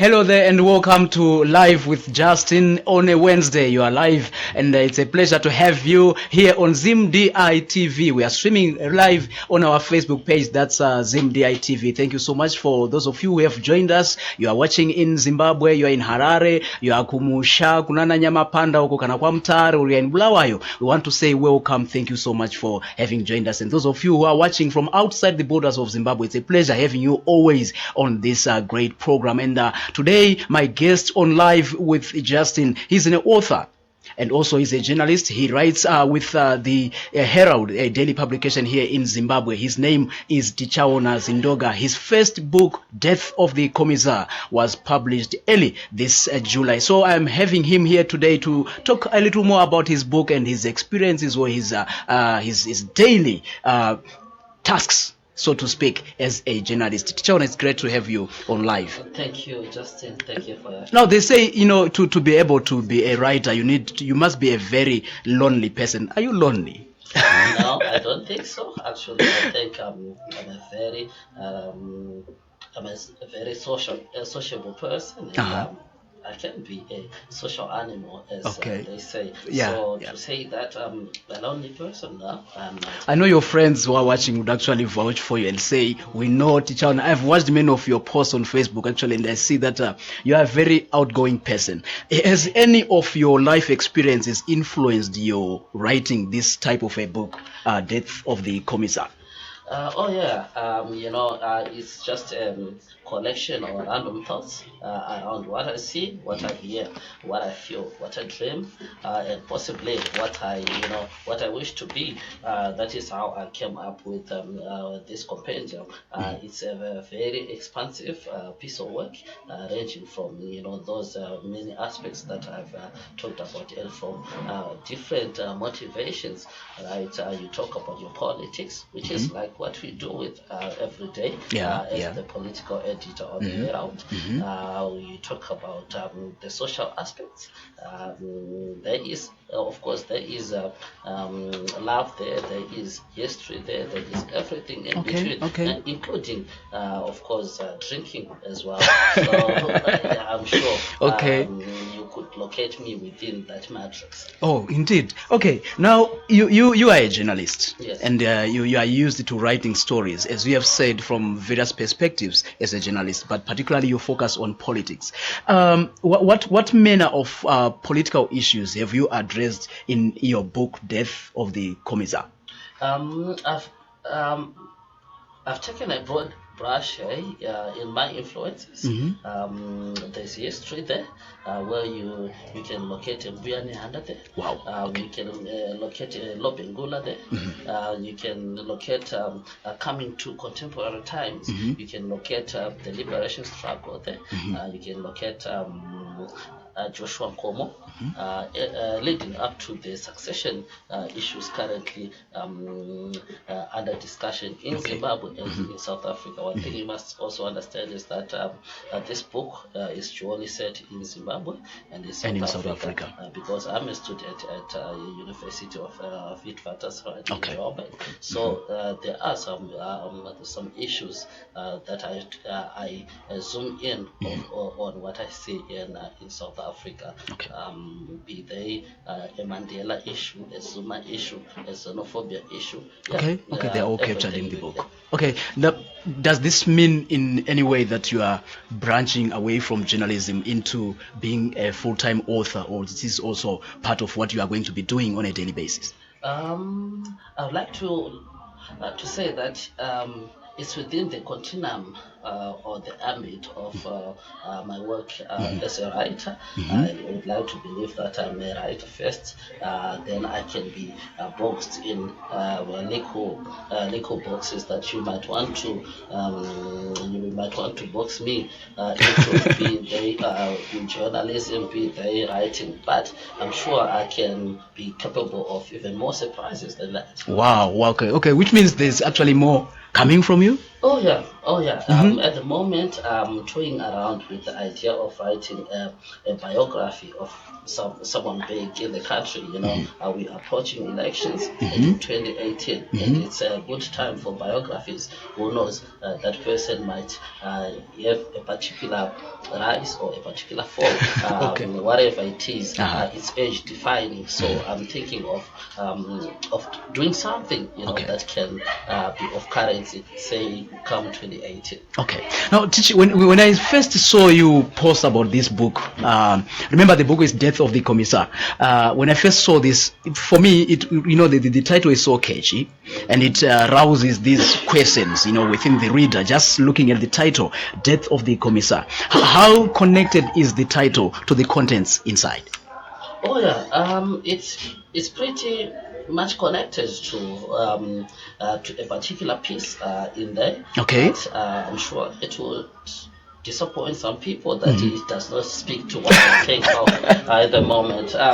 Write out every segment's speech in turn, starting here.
Hello there and welcome to Live with Justin on a Wednesday. You are live and it's a pleasure to have you here on ZimDI TV. We are streaming live on our Facebook page. That's ZimDI TV. Thank you so much for those of you who have joined us. You are watching in Zimbabwe, you are in Harare, you are kumusha, kunana nyamapanda, huko kana kwa Mtare, you are in Bulawayo. We want to say welcome. Thank you so much for having joined us. And those of you who are watching from outside the borders of Zimbabwe, it's a pleasure having you always on this great program. And today, my guest on Live with Justin, he's an author and also he's a journalist. He writes with the Herald, a daily publication here in Zimbabwe. His name is Tichaona Zindoga. His first book, Death of the Commissar, was published early this July. So I'm having him here today to talk a little more about his book and his experiences or his daily tasks, so to speak, as a journalist. Tichaona, it's great to have you on Live. Thank you, Justin. Thank you for that. Now, they say, to be able to be a writer, you must be a very lonely person. Are you lonely? No, I don't think so. Actually, I think I'm a very sociable person. And, I can be a social animal, as they say. To say that I'm a lonely person, no, I'm not. I know your friends who are watching would actually vouch for you and say, we know Tichaona. I've watched many of your posts on Facebook, actually, and I see that you are a very outgoing person. Has any of your life experiences influenced your writing this type of a book, Death of the Commissar? It's just a collection of random thoughts around what I see, what I hear, what I feel, what I dream, and possibly what I wish to be. That is how I came up with this compendium. It's a very expansive piece of work, ranging from those many aspects that I've talked about, and from different motivations. Right, you talk about your politics, which is like what we do with every day as the political editor on the Herald. You talk about the social aspects. There is, of course, there is love there. There is history there. There is everything in between, including, of course, drinking as well. So I'm sure you could locate me within that matrix. Oh, indeed. Okay. Now you are a journalist, yes, and you are used to writing stories, as you have said, from various perspectives as a journalist, but particularly you focus on politics. What manner of political issues have you addressed in your book, Death of the Commissar? I've taken a broad brush in my influences. There's history there, where you can locate Mbuyane Handa there. Wow. You can locate Lobengula there. You can locate coming to contemporary times. You can locate the liberation struggle there. You can locate Joshua Nkomo, leading up to the succession issues currently under discussion in Zimbabwe and in South Africa. One thing you must also understand is that this book is dually set in Zimbabwe and in South Africa. Because I'm a student at University of Witwatersrand in Joburg. So there are some issues that I zoom in on what I see in South Africa. Be they a Mandela issue, a Zuma issue, a xenophobia issue. They're all captured in the book. Okay, now, does this mean in any way that you are branching away from journalism into being a full-time author, or this is also part of what you are going to be doing on a daily basis? I would like to say that it's within the continuum or the ambit of my work as a writer. I would like to believe that I'm a writer first, then I can be boxed in legal boxes that you might want to box me into, be they in journalism, be they writing. But I'm sure I can be capable of even more surprises than that. Wow. Okay. Which means there's actually more coming from you? Oh yeah, oh yeah. Hmm. At the moment, I'm toying around with the idea of writing a biography of someone big in the country. We are approaching elections Hmm. in 2018, and Hmm. it's a good time for biographies. Who knows? That person might have a particular rise or a particular fall, Okay. whatever it is. Uh-huh. It's age defining. So I'm thinking of doing something Okay. that can be of currency, say come 2018. Okay. Now, teach, when I first saw you post about this book, remember the book is Death of the Commissar. When I first saw this, for me, the title is so catchy, and it rouses these questions, within the reader. Just looking at the title, Death of the Commissar. How connected is the title to the contents inside? Oh yeah, it's pretty much connected to a particular piece in there, Okay. but I'm sure it will disappoint some people that Mhm. it does not speak to what I think of at the moment. Yeah.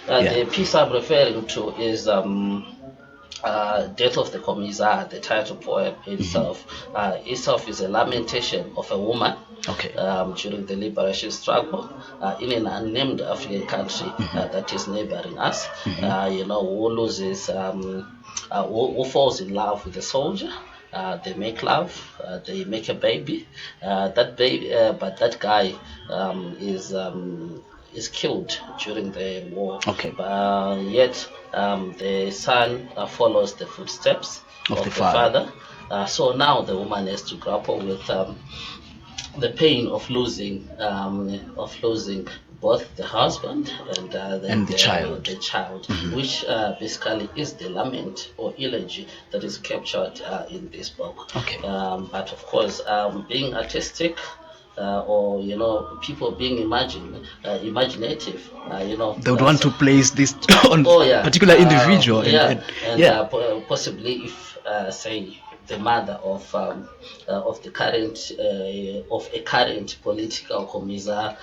The piece I'm referring to is Death of the Commissar, the title poem Mhm. itself. Itself is a lamentation of a woman Okay. during the liberation struggle in an unnamed African country Mhm. that is neighboring us. Mhm. Who loses, who falls in love with a soldier. They make love, they make a baby. That baby, but that guy is killed during the war. Okay. But yet the son follows the footsteps Of the of the father. father. So now the woman has to grapple with the pain of losing both the husband and And the child. the child, Mhm. which basically is the lament or elegy that is captured in this book. Okay. But of course, being artistic. Or people being imaginative. They would want So to place this on oh yeah, particular individual, yeah, and and yeah. possibly if say the mother of the current of a current political commissar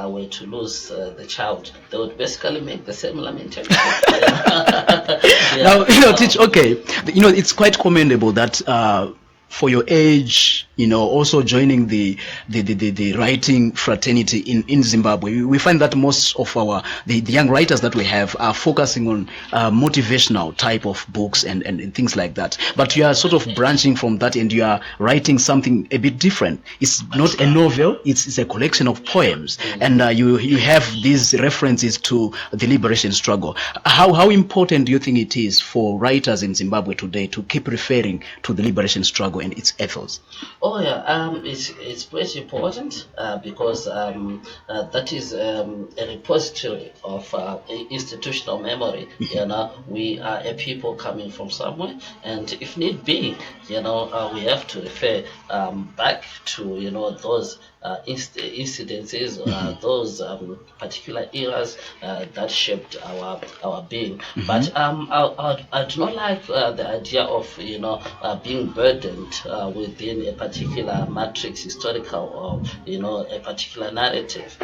were to lose the child, they would basically make the same lamentation. Now, Yeah. teach. Okay, it's quite commendable that for your age, also joining the writing fraternity in Zimbabwe. We find that most of the young writers that we have are focusing on motivational type of books and things like that. But you are sort of branching from that, and you are writing something a bit different. It's not a novel; it's a collection of poems, and you have these references to the liberation struggle. How important do you think it is for writers in Zimbabwe today to keep referring to the liberation struggle and its ethos? Oh yeah, it's pretty important because that is a repository of institutional memory. We are a people coming from somewhere, and if need be, we have to refer back to those incidences, those particular eras that shaped our being. But I do not like the idea of being burdened within a particular matrix, historical or a particular narrative.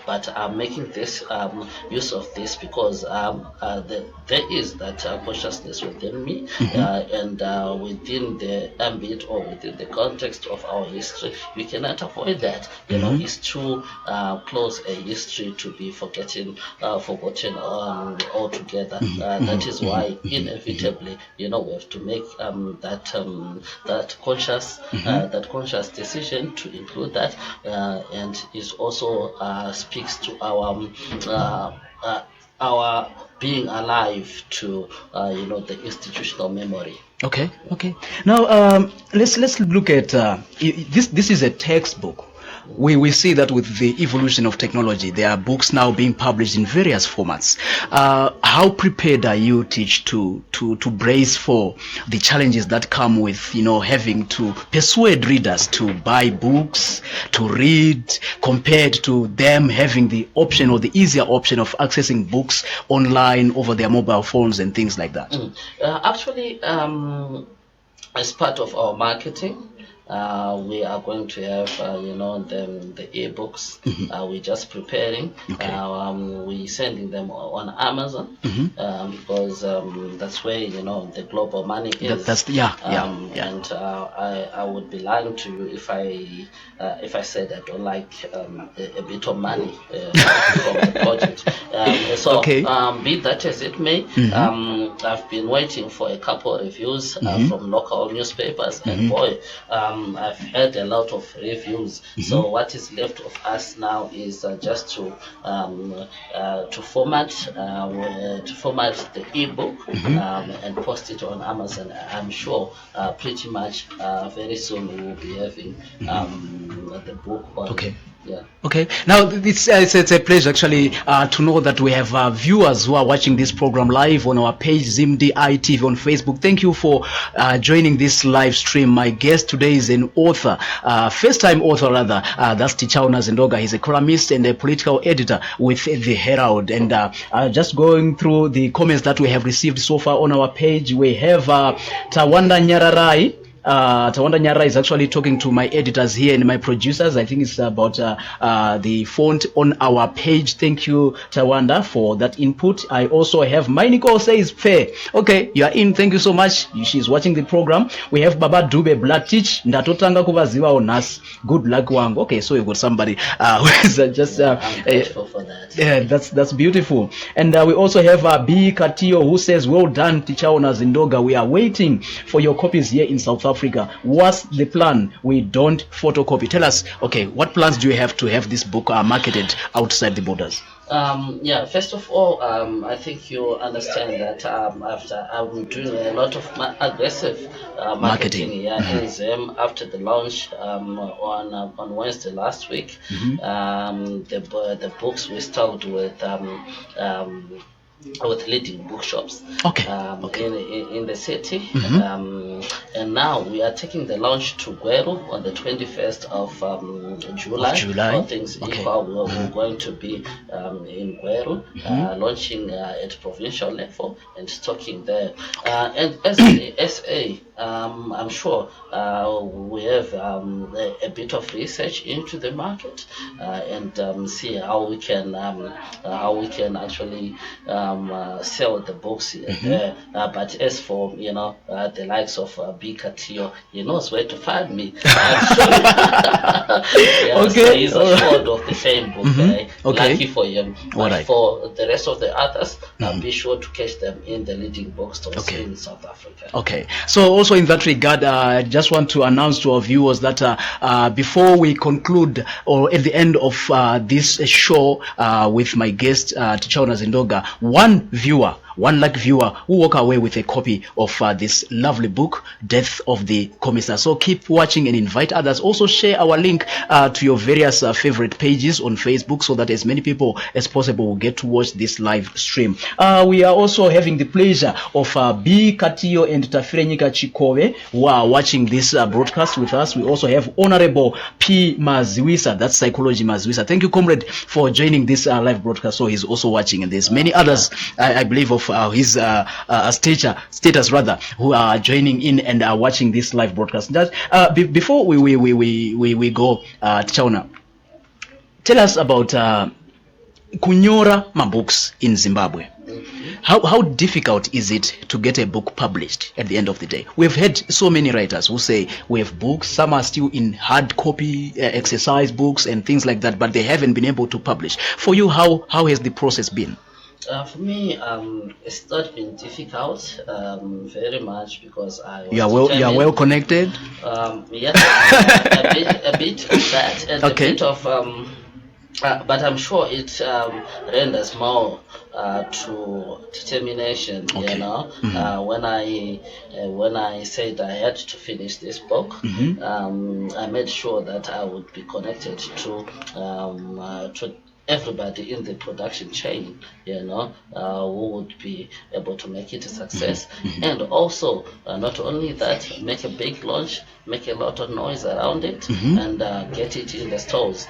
But I'm making this use of this because there is that consciousness within me, and within the ambit or within the context of our history, we cannot avoid that. It's too close a history to be forgotten altogether. That is why inevitably, we have to make that conscious decision to include that, and it also speaks to our being alive to the institutional memory. Okay, okay. Now, let's look at this. This is a textbook. We see that with the evolution of technology, there are books now being published in various formats. How prepared are you, Teach, to brace for the challenges that come with having to persuade readers to buy books, to read, compared to them having the option or the easier option of accessing books online over their mobile phones and things like that? Actually, as part of our marketing, we are going to have, the ebooks. We're just preparing. We're sending them on Amazon because that's where the global money is. And I would be lying to you if I said I don't like a bit of money from the project. Be that as it may, I've been waiting for a couple of reviews from local newspapers, and boy, I've had a lot of reviews. So what is left of us now is just to format the ebook and post it on Amazon. I'm sure pretty much very soon we will be having the book on. Okay. Now it's a pleasure actually to know that we have viewers who are watching this program live on our page ZimDI TV on Facebook. Thank you for joining this live stream. My guest today is an author, first-time author rather. That's Tichaona Zindoga. He's a columnist and a political editor with the Herald. And just going through the comments that we have received so far on our page, we have Tawanda Nyararai. Tawanda Nyara is actually talking to my editors here and my producers. I think it's about the font on our page. Thank you, Tawanda, for that input. I also have Mainiko says fair. Okay, you are in. Thank you so much. She's watching the program. We have Baba Dube Blatich. Ndatotanga kubaziwa onas. Good luck, Wang. Okay, so you've got somebody who is just. I'm grateful for that. Yeah, that's beautiful. And we also have B. Katio who says, well done, Tichaona Zindoga. We are waiting for your copies here in South Africa. What's the plan? We don't photocopy. Tell us, okay, what plans do you have to have this book marketed outside the borders? First of all, I think you understand that after I'm doing a lot of aggressive marketing in Zim after the launch on Wednesday last week. The books we started with leading bookshops in the city, and now we are taking the launch to Gweru on the 21st of July. All things equal, we're going to be in Gweru, launching at provincial level and stocking there. And as SA, I'm sure we have a bit of research into the market and see how we can actually sell the books there. But as for the likes of Bikatio, he knows where to find me. So he's assured of the same book. Lucky for him. But for the rest of the others, be sure to catch them in the leading bookstores in South Africa. Okay. So also in that regard, I just want to announce to our viewers that before we conclude, or at the end of this show with my guest Tichaona Zindoga, one lucky viewer who walk away with a copy of this lovely book, Death of the Commissar. So keep watching and invite others. Also share our link to your various favorite pages on Facebook so that as many people as possible will get to watch this live stream. We are also having the pleasure of B. Katio and Tafirenyika Chikowe who are watching this broadcast with us. We also have Honorable P. Maziwisa, that's Psychology Maziwisa. Thank you, comrade, for joining this live broadcast. So he's also watching, and there's many others, I believe, of his status rather, who are joining in and are watching this live broadcast. Just before we go, Tichaona, tell us about kunyora mabooks in Zimbabwe. How difficult is it to get a book published at the end of the day? We've had so many writers who say we have books, some are still in hard copy, exercise books and things like that, but they haven't been able to publish. For you, how has the process been? For me, it's not been difficult very much because I was you are well connected. Yes, a bit of that and a bit of but I'm sure it renders more to determination. When I said I had to finish this book, I made sure that I would be connected to everybody in the production chain, who would be able to make it a success. And also, not only that, make a big launch, make a lot of noise around it, and get it in the stores.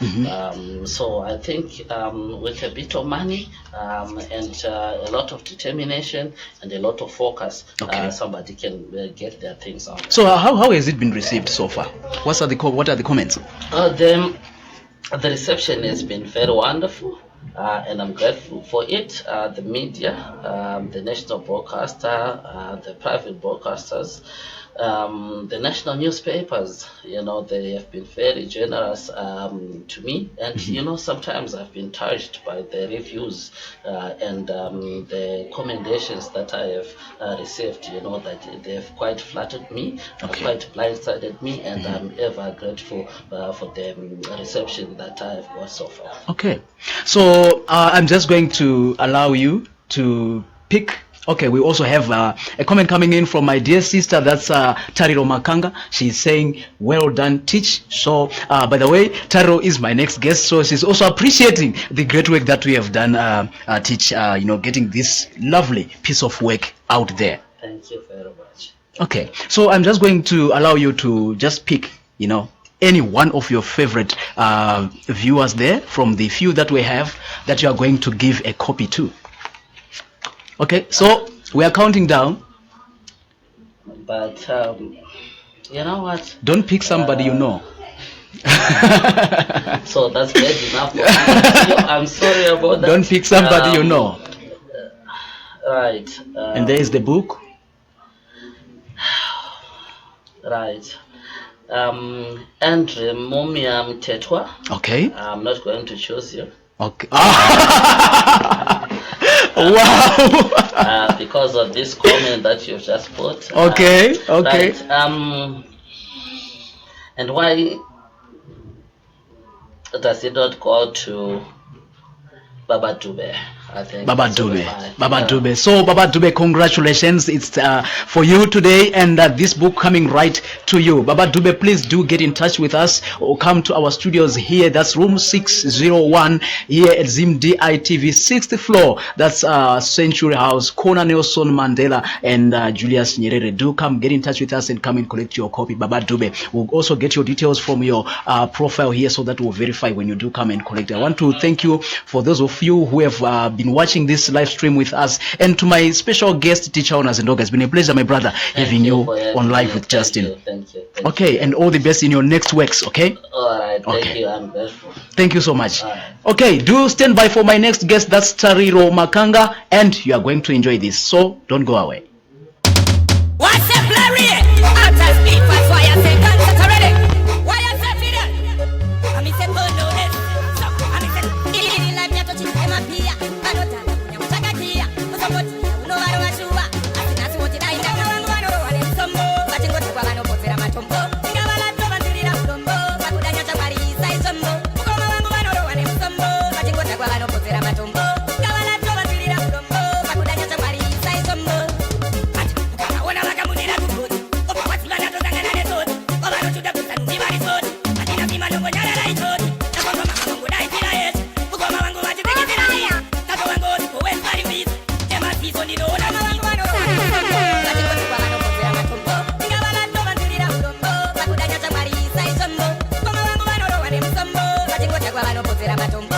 So I think with a bit of money and a lot of determination and a lot of focus, somebody can get their things out. So how has it been received so far? What are the comments? The reception has been very wonderful, and I'm grateful for it. The media, the national broadcaster, the private broadcasters, the national newspapers, they have been very generous to me. And, sometimes I've been touched by the reviews and the commendations that I have received, that they've quite flattered me, quite blindsided me, and I'm ever grateful for the reception that I've got so far. Okay. So I'm just going to allow you to pick. Okay, we also have a comment coming in from my dear sister, that's Tariro Makanga. She's saying, well done, Teach. So, by the way, Tariro is my next guest, so she's also appreciating the great work that we have done, Teach, getting this lovely piece of work out there. Thank you very much. Okay, so I'm just going to allow you to just pick, any one of your favorite viewers there from the few that we have that you are going to give a copy to. Okay, so we are counting down. But you know what? Don't pick somebody you know. So that's bad enough for me. I'm sorry about that. Don't pick somebody you know. Right. And there is the book. Right. Andre Mumiam Tetwa. Okay. I'm not going to choose you. Okay. Wow. Because of this comment that you've just put. Okay. Right. And why does it not go to Baba Dube? I think Baba Dube. So Baba Dube, congratulations. It's for you today, and this book coming right to you. Baba Dube, please do get in touch with us or come to our studios here. That's room 601 here at Zim DITV, 6th floor. That's Century House, corner Nelson Mandela and Julius Nyerere. Do come get in touch with us and come and collect your copy, Baba Dube. We'll also get your details from your profile here so that we'll verify when you do come and collect. I want to thank you for those of you who have been watching this live stream with us, and to my special guest Tichaona Zindoga. It's been a pleasure, my brother, having you on live with Justin. Thank you. Okay, and all the best in your next works. Okay. All right. Thank you. I'm grateful. Thank you so much. Right. Okay, do stand by for my next guest. That's Tariro Makanga, and you are going to enjoy this. So don't go away. What's up, Larry? After speed, that's why I say guns already. Why I said it? I'm in no this. So I'm in life, you're touching him up here. I don't know. Matumbo